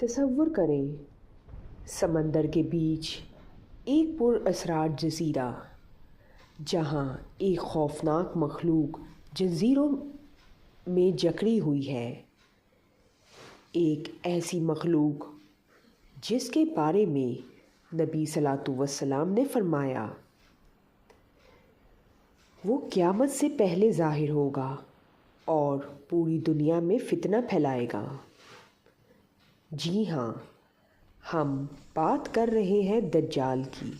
تصور کریں سمندر کے بیچ ایک پر اسرار جزیرہ جہاں ایک خوفناک مخلوق جزیروں میں جکڑی ہوئی ہے، ایک ایسی مخلوق جس کے بارے میں نبی صلی اللہ علیہ وسلم نے فرمایا وہ قیامت سے پہلے ظاہر ہوگا اور پوری دنیا میں فتنہ پھیلائے گا۔ جی ہاں، ہم بات کر رہے ہیں دجال کی۔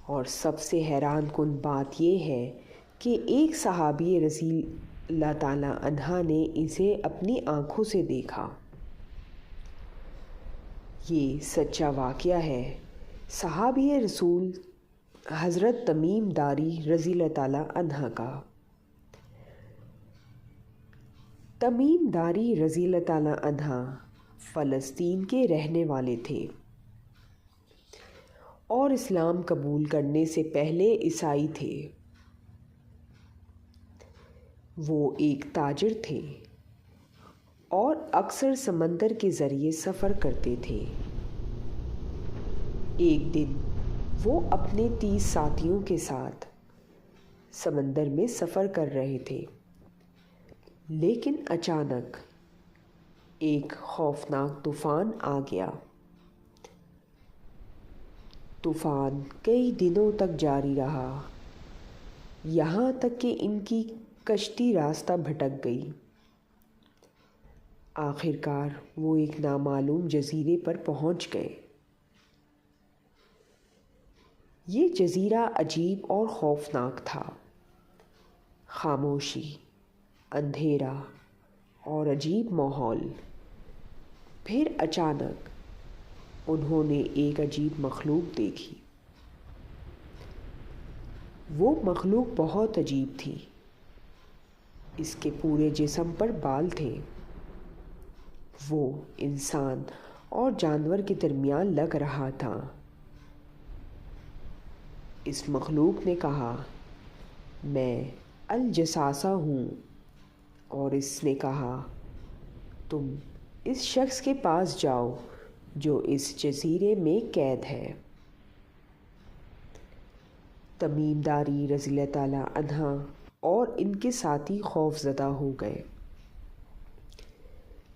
اور سب سے حیران کن بات یہ ہے کہ ایک صحابی رضی اللہ تعالیٰ عنہ نے اسے اپنی آنکھوں سے دیکھا۔ یہ سچا واقعہ ہے صحابی رسول حضرت تمیم داری رضی اللہ تعالیٰ عنہ کا۔ تمیم داری رضی اللہ تعالیٰ عنہ فلسطین کے رہنے والے تھے اور اسلام قبول کرنے سے پہلے عیسائی تھے۔ وہ ایک تاجر تھے اور اکثر سمندر کے ذریعے سفر کرتے تھے۔ ایک دن وہ اپنے 30 ساتھیوں کے ساتھ سمندر میں سفر کر رہے تھے، لیکن اچانک ایک خوفناک طوفان آ گیا۔ طوفان کئی دنوں تک جاری رہا، یہاں تک کہ ان کی کشتی راستہ بھٹک گئی۔ آخر کار وہ ایک نامعلوم جزیرے پر پہنچ گئے۔ یہ جزیرہ عجیب اور خوفناک تھا۔ خاموشی، اندھیرا اور عجیب ماحول۔ پھر اچانک انہوں نے ایک عجیب مخلوق دیکھی۔ وہ مخلوق بہت عجیب تھی۔ اس کے پورے جسم پر بال تھے۔ وہ انسان اور جانور کے درمیان لگ رہا تھا۔ اس مخلوق نے کہا، میں الجساسہ ہوں، اور اس نے کہا، تم اس شخص کے پاس جاؤ جو اس جزیرے میں قید ہے۔ تمیم داری رضی اللہ تعالیٰ عنہ اور ان کے ساتھی خوف زدہ ہو گئے،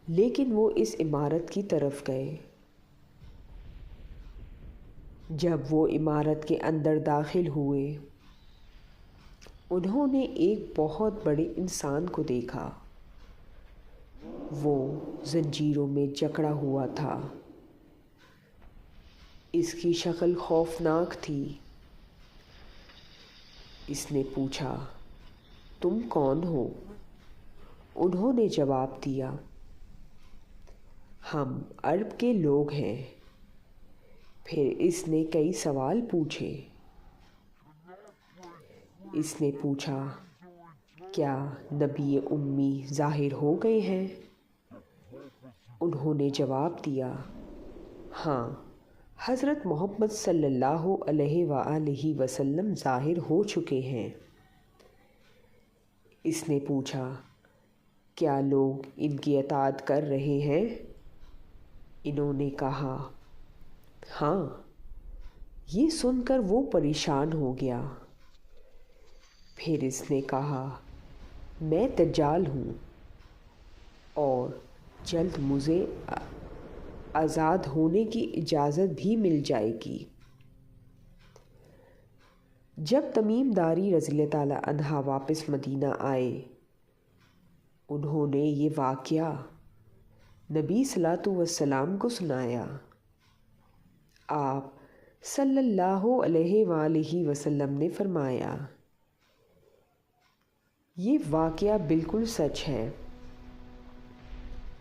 لیکن وہ اس عمارت کی طرف گئے۔ جب وہ عمارت کے اندر داخل ہوئے، انہوں نے ایک بہت بڑے انسان کو دیکھا۔ وہ زنجیروں میں جکڑا ہوا تھا۔ اس کی شکل خوفناک تھی۔ اس نے پوچھا، تم کون ہو؟ انہوں نے جواب دیا، ہم عرب کے لوگ ہیں۔ پھر اس نے کئی سوال پوچھے۔ اس نے پوچھا، کیا نبی امی ظاہر ہو گئے ہیں؟ انہوں نے جواب دیا، ہاں، حضرت محمد صلی اللہ علیہ وآلہ وسلم ظاہر ہو چکے ہیں۔ اس نے پوچھا، کیا لوگ ان کی اطاعت کر رہے ہیں؟ انہوں نے کہا، ہاں۔ یہ سن کر وہ پریشان ہو گیا۔ پھر اس نے کہا، میں دجال ہوں اور جلد مجھے آزاد ہونے کی اجازت بھی مل جائے گی۔ جب تمیم داری رضی اللہ تعالیٰ عنہ واپس مدینہ آئے، انہوں نے یہ واقعہ نبی صلی اللہ علیہ وسلم کو سنایا۔ آپ صلی اللہ علیہ وآلہ وسلم نے فرمایا، یہ واقعہ بالکل سچ ہے،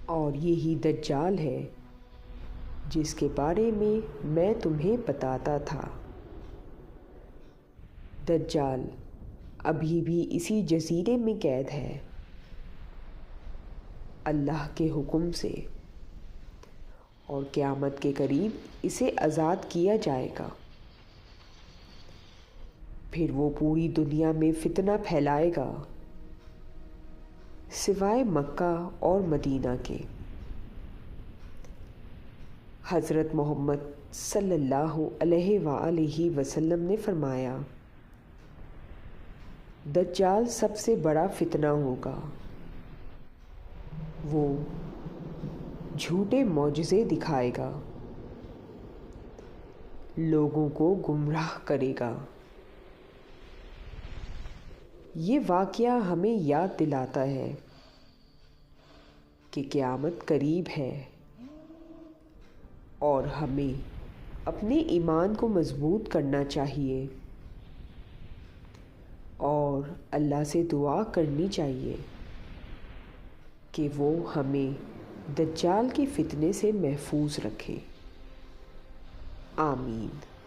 اور یہی دجال ہے جس کے بارے میں تمہیں بتاتا تھا۔ دجال ابھی بھی اسی جزیرے میں قید ہے، اللہ کے حکم سے، اور قیامت کے قریب اسے آزاد کیا جائے گا۔ پھر وہ پوری دنیا میں فتنہ پھیلائے گا، سوائے مکہ اور مدینہ کے۔ حضرت محمد صلی اللہ علیہ وآلہ وسلم نے فرمایا، دجال سب سے بڑا فتنہ ہوگا۔ وہ جھوٹے معجزے دکھائے گا، لوگوں کو گمراہ کرے گا۔ یہ واقعہ ہمیں یاد دلاتا ہے کہ قیامت قریب ہے اور ہمیں اپنے ایمان کو مضبوط کرنا چاہیے اور اللہ سے دعا کرنی چاہیے کہ وہ ہمیں دجال کے فتنے سے محفوظ رکھے۔ آمین۔